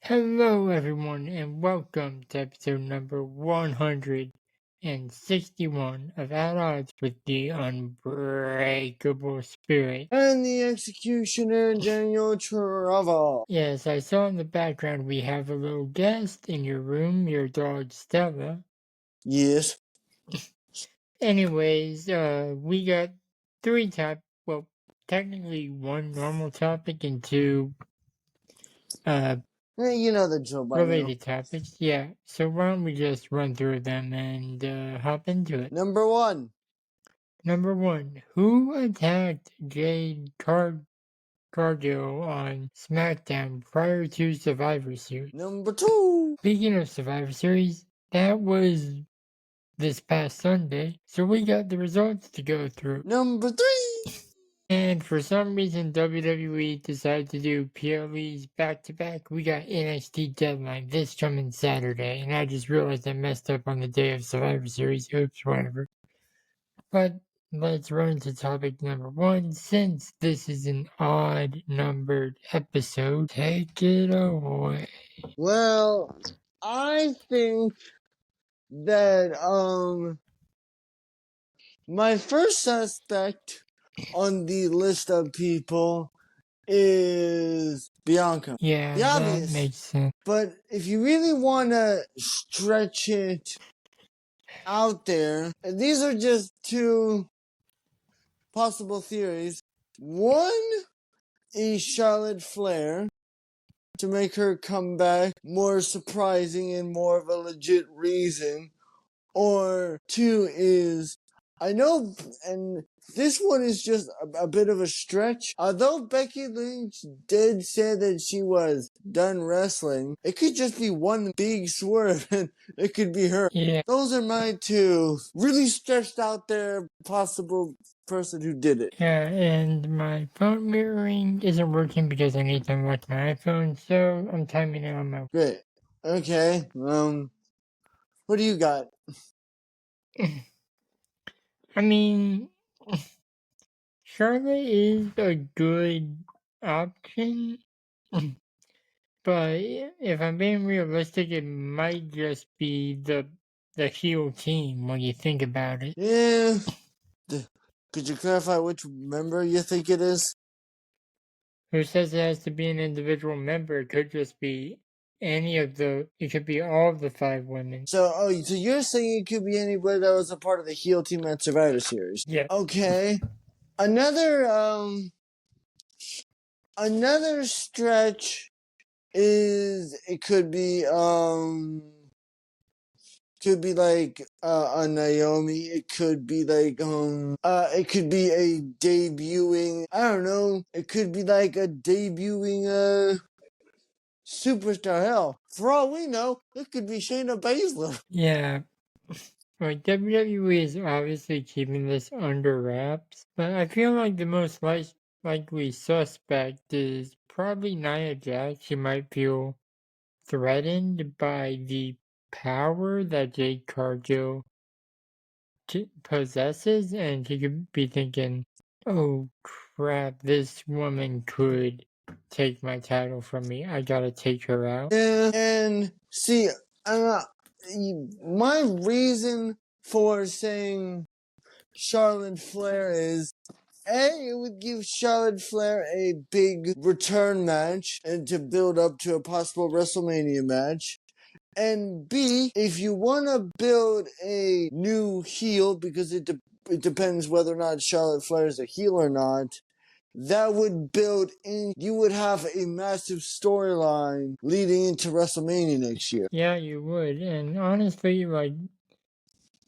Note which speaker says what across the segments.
Speaker 1: Hello, everyone, and welcome to episode number 161 of At Odds with the Unbreakable Spirit.
Speaker 2: And the Executioner, Daniel Travel.
Speaker 1: Yes, I saw in the background we have a little guest in your room, your dog Stella.
Speaker 2: Yes.
Speaker 1: Anyways, we got technically one normal topic and two
Speaker 2: You know the drill by now.
Speaker 1: related topics. Yeah, so why don't we just run through them and hop into it?
Speaker 2: Number one,
Speaker 1: who attacked Jade Cargill on SmackDown prior to Survivor Series?
Speaker 2: number two,
Speaker 1: Speaking of Survivor Series, that was this past Sunday, so we got the results to go through.
Speaker 2: number three,
Speaker 1: And for some reason, WWE decided to do PLEs back to back. We got NXT Deadline this coming Saturday, and I just realized I messed up on the day of Survivor Series. Oops, whatever. But let's run to topic number one. Since this is an odd numbered episode, take it away.
Speaker 2: Well, I think that, my first suspect on the list of people is Bianca.
Speaker 1: Yeah,
Speaker 2: The
Speaker 1: that
Speaker 2: obvious.
Speaker 1: makes sense.
Speaker 2: But if you really want to stretch it out there, these are just two possible theories. One is Charlotte Flair to make her comeback more surprising and more of a legit reason. Or two is, I know, and this one is just a bit of a stretch. Although Becky Lynch did say that she was done wrestling, it could just be one big swerve and it could be her.
Speaker 1: Yeah.
Speaker 2: Those are my two really stretched out there possible person who did it.
Speaker 1: Yeah, and my phone mirroring isn't working because I need to unlock my iPhone, so I'm timing it on my.
Speaker 2: Great. Okay. What do you got?
Speaker 1: I mean, Charlotte is a good option, but if I'm being realistic, it might just be the heel team when you think about it.
Speaker 2: Yeah. Could you clarify which member you think it is?
Speaker 1: Who says it has to be an individual member? It could just be it could be all of the 5 women.
Speaker 2: So you're saying it could be anybody that was a part of the heel team at Survivor Series?
Speaker 1: Yeah.
Speaker 2: Okay. Another stretch is it could be like a Naomi. It could be like it could be a debuting. I don't know. It could be like a debuting superstar. Hell, for all we know, it could be Shayna Baszler.
Speaker 1: Yeah. Like, WWE is obviously keeping this under wraps, but I feel like the most likely suspect is probably Nia Jax. She might feel threatened by the power that Jade Cargill possesses, and she could be thinking, oh crap, this woman could take my title from me. I gotta take her out.
Speaker 2: Yeah, and see, my reason for saying Charlotte Flair is, A, it would give Charlotte Flair a big return match and to build up to a possible WrestleMania match. And B, if you want to build a new heel, because it depends whether or not Charlotte Flair is a heel or not, that would build in, you would have a massive storyline leading into WrestleMania next year.
Speaker 1: Yeah, you would. And honestly, like,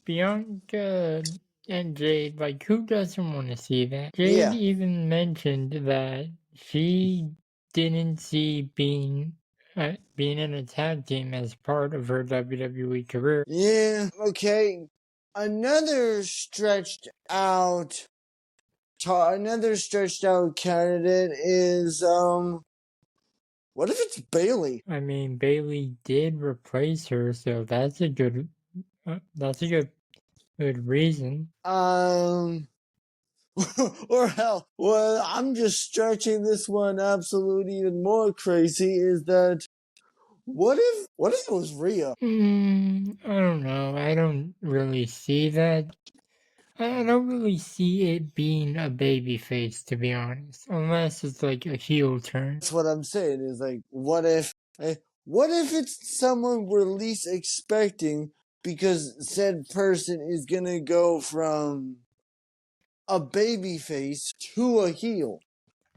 Speaker 1: Bianca and Jade, like, who doesn't want to see that? Jade even mentioned that she didn't see being in a tag team as part of her WWE career.
Speaker 2: Yeah, okay. Another stretched out candidate is, what if it's Bayley?
Speaker 1: I mean, Bayley did replace her, so that's a good reason.
Speaker 2: Or hell, well, I'm just stretching this one absolutely even more crazy, is that What if it was Rhea?
Speaker 1: I don't know. I don't really see that. I don't really see it being a baby face, to be honest, unless it's like a heel turn.
Speaker 2: That's what I'm saying. Is like, what if it's someone we're least expecting because said person is gonna go from a baby face to a heel?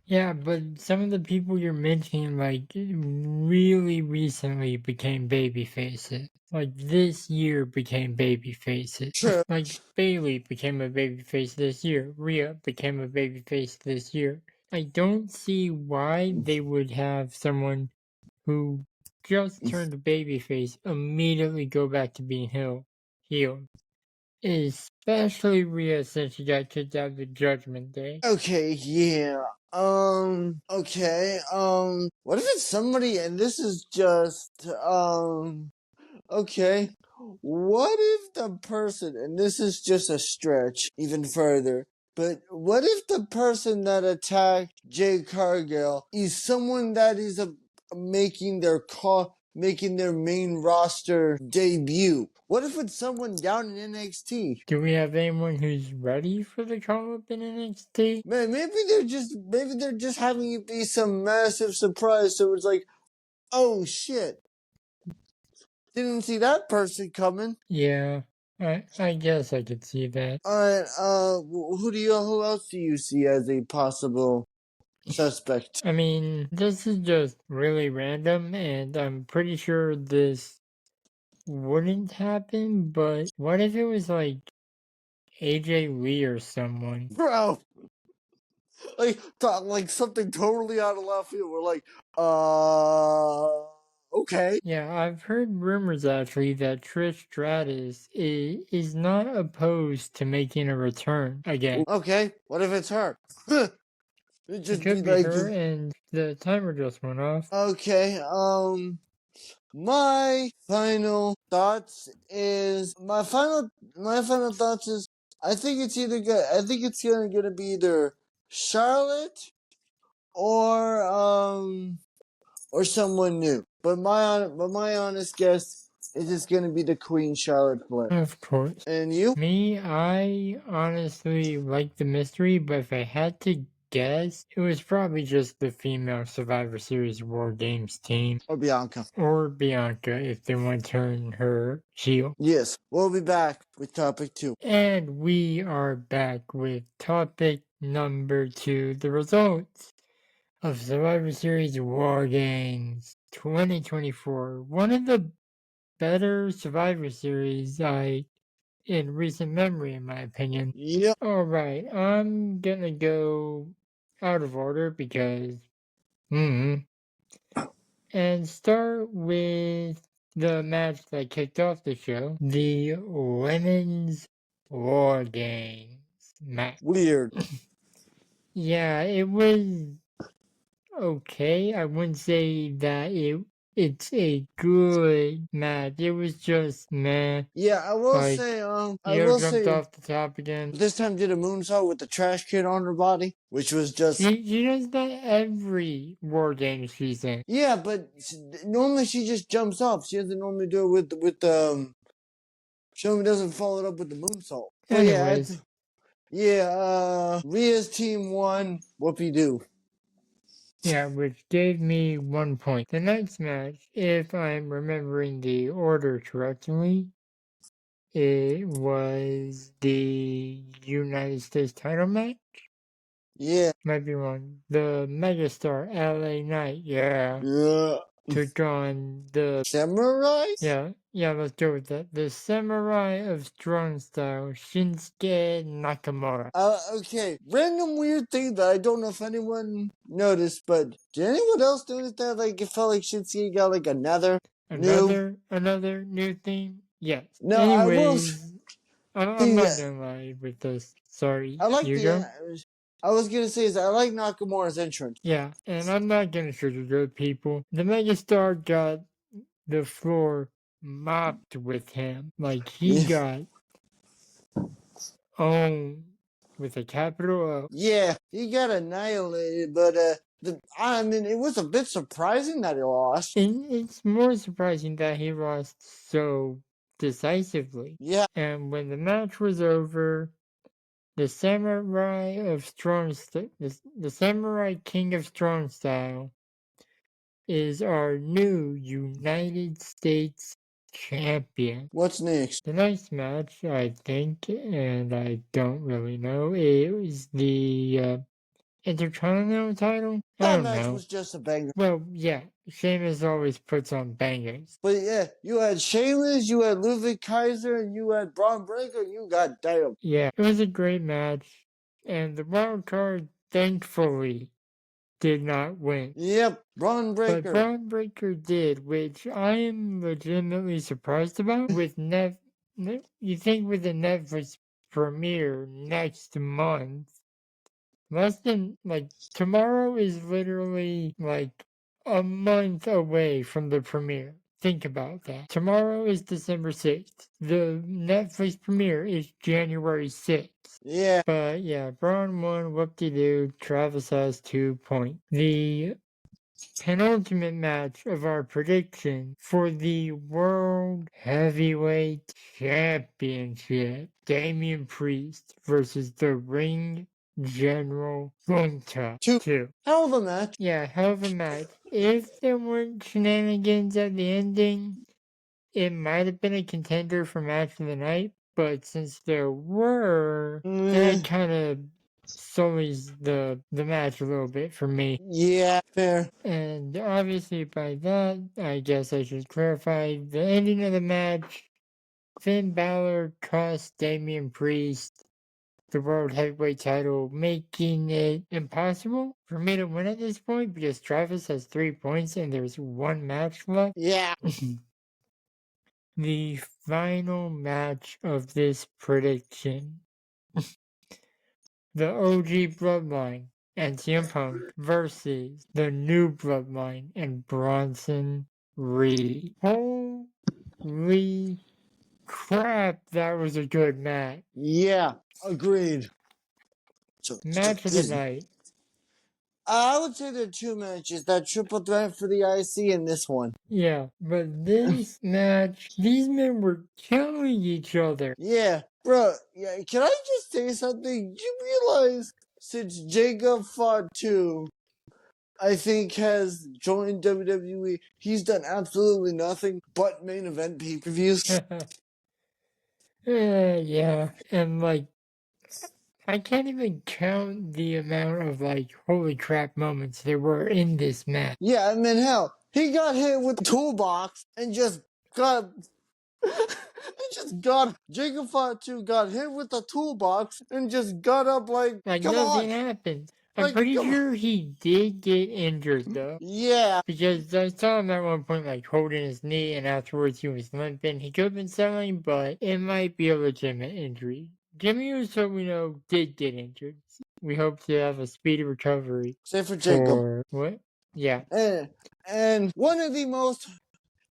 Speaker 1: Yeah, but some of the people you're mentioning, like, really recently became baby faces. Like, this year became baby faces.
Speaker 2: True.
Speaker 1: Like, Bailey became a baby face this year. Rhea became a baby face this year. I don't see why they would have someone who just turned a baby face immediately go back to being healed. Especially Rhea since she got kicked out of the Judgment Day.
Speaker 2: Okay, yeah. Okay. What if it's somebody and this is just okay. What if the person, and this is just a stretch even further, but what if the person that attacked Jade Cargill is someone that is making making their main roster debut? What if it's someone down in NXT?
Speaker 1: Do we have anyone who's ready for the call up in NXT?
Speaker 2: Man, maybe they're just having it be some massive surprise. So it's like, oh shit, didn't see that person coming.
Speaker 1: Yeah, I guess I could see that.
Speaker 2: All right, who else do you see as a possible suspect?
Speaker 1: I mean, this is just really random, and I'm pretty sure this wouldn't happen, but what if it was like AJ Lee or someone?
Speaker 2: Bro, like something totally out of left field. We're like, okay.
Speaker 1: Yeah, I've heard rumors actually that Trish Stratus is not opposed to making a return again.
Speaker 2: Okay, what if it's her? It'd
Speaker 1: It
Speaker 2: just be
Speaker 1: could be
Speaker 2: like,
Speaker 1: her, and the timer just went off.
Speaker 2: okay, my final thoughts is my final thoughts is I think it's gonna be either Charlotte or someone new. But my honest guess is it's gonna be the Queen Charlotte Flair.
Speaker 1: Of course.
Speaker 2: And you?
Speaker 1: Me, I honestly like the mystery, but if I had to guess, it was probably just the female Survivor Series War Games team.
Speaker 2: Or Bianca.
Speaker 1: Or Bianca if they want to turn her heel.
Speaker 2: Yes. We'll be back with topic 2.
Speaker 1: And we are back with topic number 2, the results of Survivor Series War Games 2024. One of the better Survivor Series in recent memory, in my opinion.
Speaker 2: Yep.
Speaker 1: Alright, I'm gonna go out of order because, and start with the match that kicked off the show, the Women's War Games match.
Speaker 2: Weird.
Speaker 1: Yeah, it was okay. I wouldn't say that it's a good match. It was just meh.
Speaker 2: Yeah, I will
Speaker 1: Like,
Speaker 2: say,
Speaker 1: Io jumped off the top again.
Speaker 2: this time did a moonsault with the trash can on her body, which was just.
Speaker 1: She does that every War Games season.
Speaker 2: Yeah, but normally she just jumps off. She doesn't normally do it She normally doesn't follow it up with the moonsault. But
Speaker 1: Anyways.
Speaker 2: Rhea's team won. Whoopie doo.
Speaker 1: Yeah, which gave me 1 point. The next match, if I'm remembering the order correctly, it was the United States title match?
Speaker 2: Yeah.
Speaker 1: Might be wrong. The Megastar LA Knight, yeah. Took on the
Speaker 2: Samurai?
Speaker 1: Yeah, let's go with that. The Samurai of Strong Style, Shinsuke Nakamura.
Speaker 2: Okay. Random weird thing that I don't know if anyone noticed, but did anyone else notice that it felt like Shinsuke got another
Speaker 1: new thing? Yes.
Speaker 2: No,
Speaker 1: Anyways, I'm not
Speaker 2: the
Speaker 1: gonna lie with this. Sorry,
Speaker 2: I like
Speaker 1: you
Speaker 2: the
Speaker 1: go.
Speaker 2: I was gonna say is I like Nakamura's entrance.
Speaker 1: Yeah, and I'm not gonna sugarcoat people. The Megastar got the floor mopped with him. Like he got owned with a capital O.
Speaker 2: Yeah, he got annihilated, but I mean, it was a bit surprising that he lost.
Speaker 1: And it's more surprising that he lost so decisively.
Speaker 2: Yeah.
Speaker 1: And when the match was over, the Samurai of the Samurai King of Strong Style is our new United States champion.
Speaker 2: What's next?
Speaker 1: The next match, I think, and I don't really know, it was the Intercontinental title? I
Speaker 2: That
Speaker 1: don't
Speaker 2: match
Speaker 1: know.
Speaker 2: was just a banger.
Speaker 1: Well, yeah, Sheamus always puts on bangers.
Speaker 2: But yeah, you had Sheamus, you had Ludwig Kaiser, and you had Braun Breaker. You got damn.
Speaker 1: Yeah, it was a great match, and the wild card, thankfully, did not win.
Speaker 2: Yep, Braun
Speaker 1: But
Speaker 2: Breaker.
Speaker 1: Braun Breaker did, which I am legitimately surprised about. With you think with the Netflix premiere next month, less than like tomorrow is literally like a month away from the premiere. Think about that. Tomorrow is December 6th. The Netflix premiere is January 6th.
Speaker 2: Yeah.
Speaker 1: But yeah, Braun won, whoop-de-doo. Travis has 2 points. The penultimate match of our prediction for the World Heavyweight Championship. Damian Priest versus the Ring General Gunta. 2.
Speaker 2: Hell of a match.
Speaker 1: Yeah, hell of a match. If there weren't shenanigans at the ending, it might have been a contender for match of the night, but since there were, that kind of sullies the match a little bit for me.
Speaker 2: Yeah, fair.
Speaker 1: And obviously by that, I guess I should clarify the ending of the match. Finn Balor cost Damian Priest the World Heavyweight title, making it impossible for me to win at this point because Travis has 3 points and there's 1 match left.
Speaker 2: Yeah.
Speaker 1: The final match of this prediction. The OG Bloodline and CM Punk versus the New Bloodline and Bronson Reed. Holy crap, that was a good match.
Speaker 2: Yeah, agreed.
Speaker 1: Match of the night.
Speaker 2: I would say there are 2 matches: that triple threat for the IC and this one.
Speaker 1: Yeah, but this match, these men were killing each other.
Speaker 2: Yeah, bro. Yeah, can I just say something? Do you realize since Jacob Fatu, I think, has joined WWE, he's done absolutely nothing but main event pay-per-views?
Speaker 1: Yeah, and like, I can't even count the amount of like holy crap moments there were in this match.
Speaker 2: Yeah, I mean, hell, he got hit with a toolbox and just got. Jacob Fatu got hit with a toolbox and just got up like come
Speaker 1: nothing
Speaker 2: on.
Speaker 1: happened. I'm
Speaker 2: Like,
Speaker 1: pretty
Speaker 2: come on.
Speaker 1: sure he did get injured though.
Speaker 2: Yeah.
Speaker 1: Because I saw him at one point like holding his knee and afterwards he was limping. He could have been selling, but it might be a legitimate injury. Jimmy Uso, we know, did get injured. We hope to have a speedy recovery.
Speaker 2: Save for Jacob.
Speaker 1: What? Yeah.
Speaker 2: And one of the most,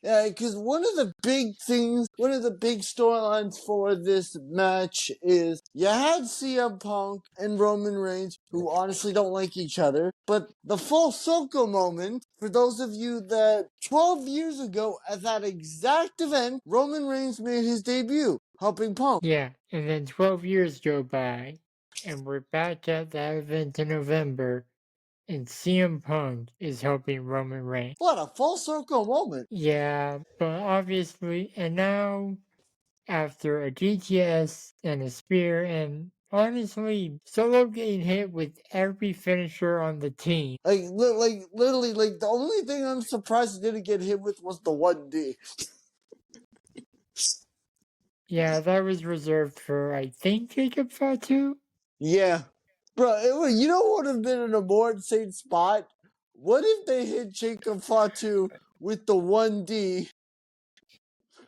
Speaker 2: because one of the big storylines for this match is you had CM Punk and Roman Reigns, who honestly don't like each other, but the full circle moment, for those of you that 12 years ago at that exact event, Roman Reigns made his debut, helping Punk.
Speaker 1: Yeah, and then 12 years go by, and we're back at that event in November, and CM Punk is helping Roman Reigns.
Speaker 2: What a full circle moment.
Speaker 1: Yeah, but obviously, and now after a GTS and a spear, and honestly, Solo getting hit with every finisher on the team.
Speaker 2: Literally, the only thing I'm surprised he didn't get hit with was the 1D.
Speaker 1: Yeah, that was reserved for, I think, Jacob Fatu?
Speaker 2: Yeah. Bro, you know what would have been a more insane spot? What if they hit Jacob Fatu with the 1D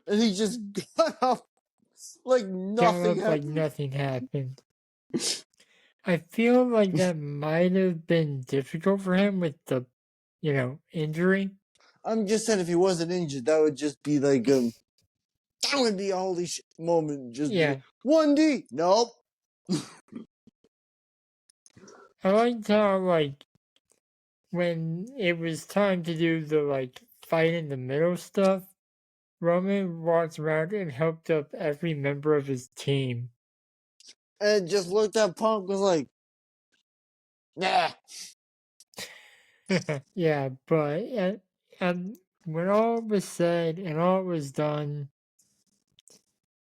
Speaker 2: and he just got up like nothing happened?
Speaker 1: Like nothing happened. I feel like that might have been difficult for him with the, injury.
Speaker 2: I'm just saying, if he wasn't injured, that would just be like, that would be a holy shit moment. Just
Speaker 1: Yeah.
Speaker 2: 1D. Nope.
Speaker 1: I liked how, when it was time to do the like fight in the middle stuff, Roman walked around and helped up every member of his team.
Speaker 2: And just looked at Punk was like, nah.
Speaker 1: Yeah, but when all was said and all was done,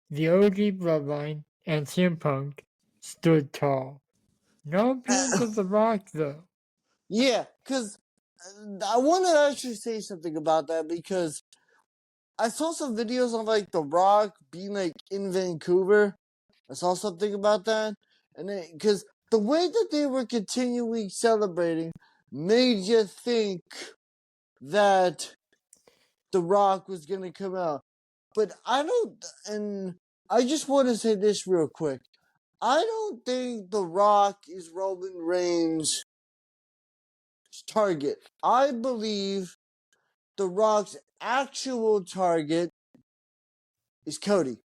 Speaker 1: the OG Bloodline and CM Punk stood tall. No appearance of The Rock, though.
Speaker 2: Yeah, because I want to actually say something about that because I saw some videos of like The Rock being like in Vancouver. I saw something about that, and because the way that they were continually celebrating made you think that The Rock was gonna come out. But I don't, and I just want to say this real quick. I don't think The Rock is Roman Reigns' target. I believe The Rock's actual target is Cody.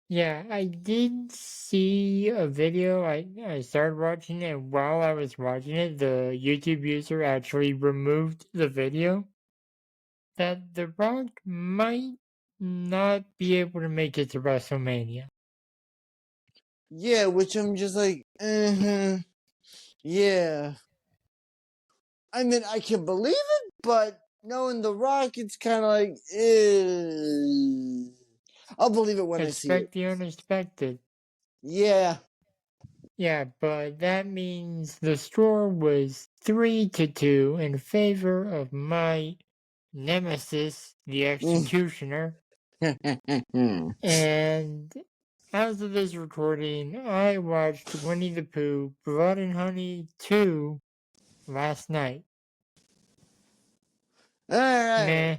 Speaker 1: Yeah, I did see a video. I started watching it, and while I was watching it, the YouTube user actually removed the video that The Rock might not be able to make it to WrestleMania.
Speaker 2: Yeah, which I'm just like, yeah. I mean, I can believe it, but knowing The Rock, it's kind of like, I'll believe it when I see it.
Speaker 1: Expect the unexpected.
Speaker 2: Yeah.
Speaker 1: Yeah, but that means the score was 3-2 in favor of my nemesis, the Executioner. And as of this recording, I watched Winnie the Pooh Blood and Honey 2 last night.
Speaker 2: All right.
Speaker 1: Meh.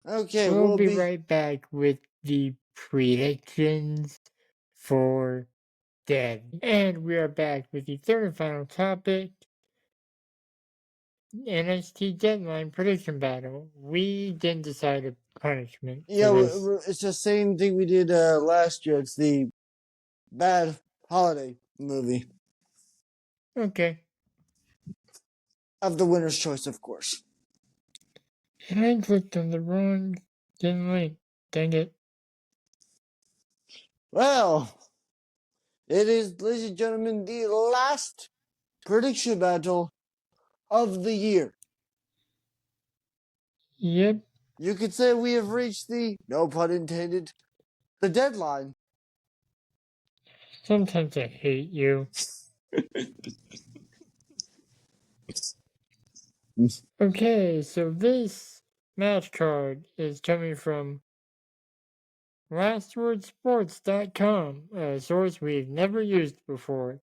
Speaker 2: Okay,
Speaker 1: We'll
Speaker 2: we'll
Speaker 1: be
Speaker 2: be.
Speaker 1: right back with the predictions for Dead. And we are back with the third and final topic, NXT Deadline Prediction Battle. We didn't decide a punishment for
Speaker 2: Yeah,
Speaker 1: this.
Speaker 2: it's the same thing we did last year. It's the bad holiday movie
Speaker 1: Okay.
Speaker 2: of the winner's choice, of course.
Speaker 1: And I clicked on the wrong link. Dang it.
Speaker 2: Well, it is, ladies and gentlemen, the last prediction battle of the year.
Speaker 1: Yep.
Speaker 2: You could say we have reached the, no pun intended, the deadline.
Speaker 1: Sometimes I hate you. Okay, so this match card is coming from lastwordsports.com, a source we've never used before.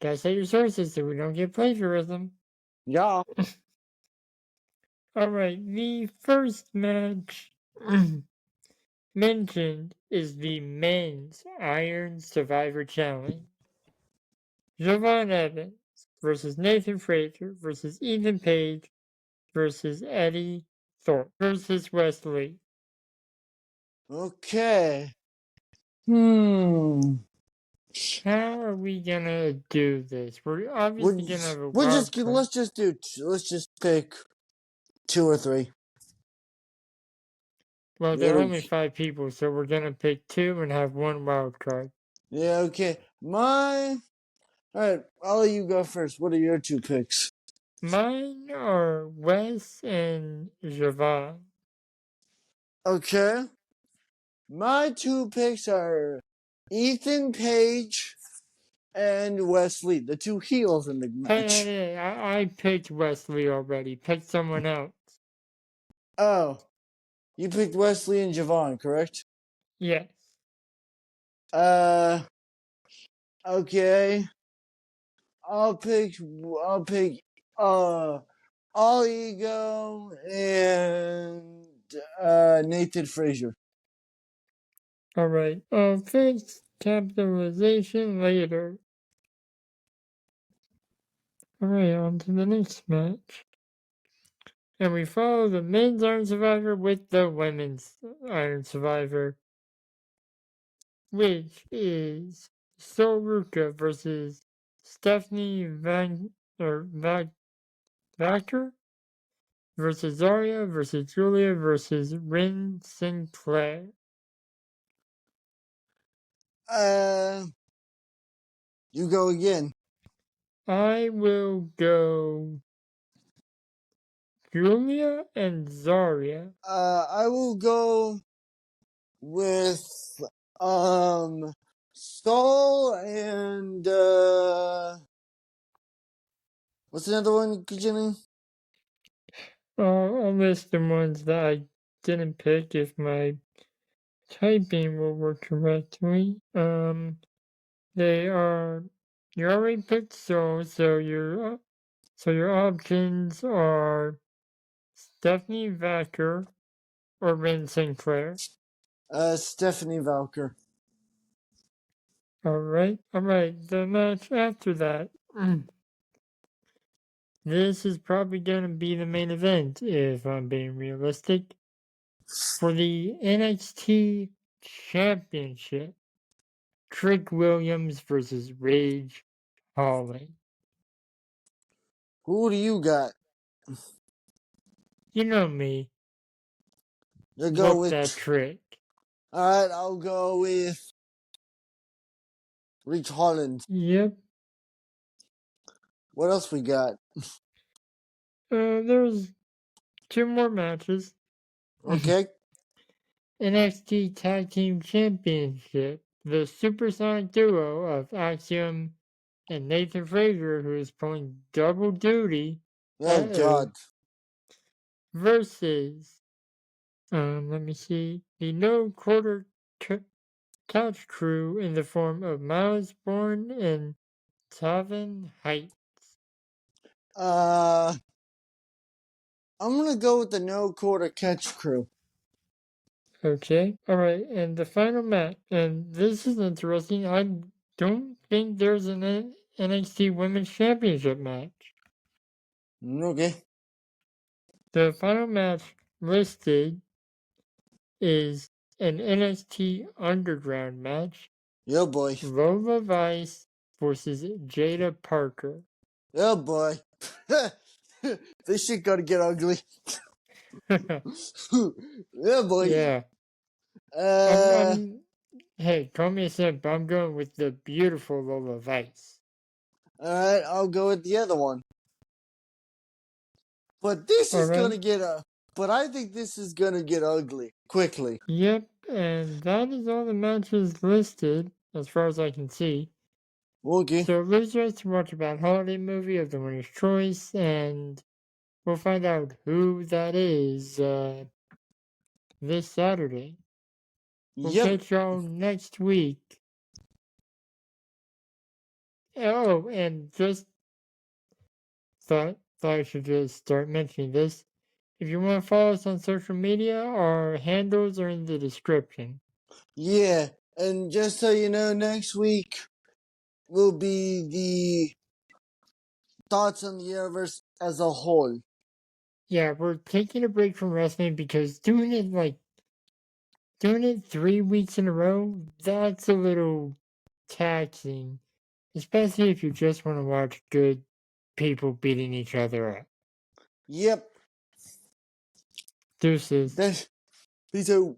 Speaker 1: Gotta say your sources so we don't get plagiarism.
Speaker 2: Yeah.
Speaker 1: Alright, the first match mentioned is the men's Iron Survivor Challenge. Javon Evans versus Nathan Frazier versus Ethan Page versus Eddie Thorpe versus Wesley.
Speaker 2: Okay. Hmm.
Speaker 1: How are we gonna do this? We're obviously gonna have a
Speaker 2: We're
Speaker 1: wild
Speaker 2: just
Speaker 1: card.
Speaker 2: let's just pick 2 or 3.
Speaker 1: Well,
Speaker 2: Yeah,
Speaker 1: there are only 5 people, so we're gonna pick 2 and have 1 wild card.
Speaker 2: yeah, okay. All right, I'll let you go first. What are your 2 picks?
Speaker 1: Mine are Wes and Javon.
Speaker 2: Okay. My 2 picks are Ethan Page and Wesley, the 2 heels in the match.
Speaker 1: Hey, I picked Wesley already. Pick someone else.
Speaker 2: Oh, you picked Wesley and Javon, correct?
Speaker 1: Yes.
Speaker 2: Uh, okay. I'll pick, All Ego and, Nathan Frazier.
Speaker 1: Alright. Fixed capitalization later. Alright, on to the next match. And we follow the men's Iron Survivor with the women's Iron Survivor, which is Soruka versus Stephanie Van or Vacker versus Zarya versus Julia versus Rin Sinclair.
Speaker 2: You go again.
Speaker 1: I will go Julia and Zarya.
Speaker 2: I will go with Soul and what's another one, Jenny?
Speaker 1: I'll list the ones that I didn't pick if my typing will work correctly. They are you already picked Soul, so your options are Stephanie Vacker or Rin Sinclair.
Speaker 2: Stephanie Valker.
Speaker 1: All right. The match after that. This is probably going to be the main event, if I'm being realistic, for the NXT Championship. Trick Williams versus Rage Holland.
Speaker 2: Who do you got?
Speaker 1: You know me.
Speaker 2: You go
Speaker 1: Whoop
Speaker 2: with.
Speaker 1: that trick.
Speaker 2: Alright, I'll go with Rich Holland.
Speaker 1: Yep.
Speaker 2: What else we got?
Speaker 1: There's 2 more matches.
Speaker 2: Okay.
Speaker 1: NXT Tag Team Championship. The supersonic duo of Axiom and Nathan Frazier, who is pulling double duty.
Speaker 2: Oh, God.
Speaker 1: Versus, let me see, the No Quarter Couch Crew in the form of Miles Bourne and Tavin Heights.
Speaker 2: I'm gonna go with the No Quarter Catch Crew.
Speaker 1: Okay, alright, and the final match, and this is interesting, I don't think there's an NXT Women's Championship match.
Speaker 2: Okay.
Speaker 1: The final match listed is an NXT Underground match.
Speaker 2: Yo, boy.
Speaker 1: Lola Vice versus Jada Parker.
Speaker 2: Oh, boy. This shit gonna get ugly. Yeah, boy.
Speaker 1: Yeah. Hey, call me a simp, but I'm going with the beautiful Lola Vice.
Speaker 2: Alright, I'll go with the other one. But this is gonna get but I think this is gonna get ugly quickly.
Speaker 1: Yep, and that is all the matches listed, as far as I can see.
Speaker 2: Okay.
Speaker 1: So losers to watch about holiday movie of the winner's choice, and we'll find out who that is this Saturday. We'll catch y'all next week. Oh, and just thought I should just start mentioning this. If you want to follow us on social media, our handles are in the description.
Speaker 2: Yeah, and just so you know, next week will be the thoughts on the universe as a whole.
Speaker 1: Yeah, we're taking a break from wrestling because doing it 3 weeks in a row, that's a little taxing. Especially if you just want to watch good people beating each other up.
Speaker 2: Yep.
Speaker 1: Deuces.
Speaker 2: Peace out.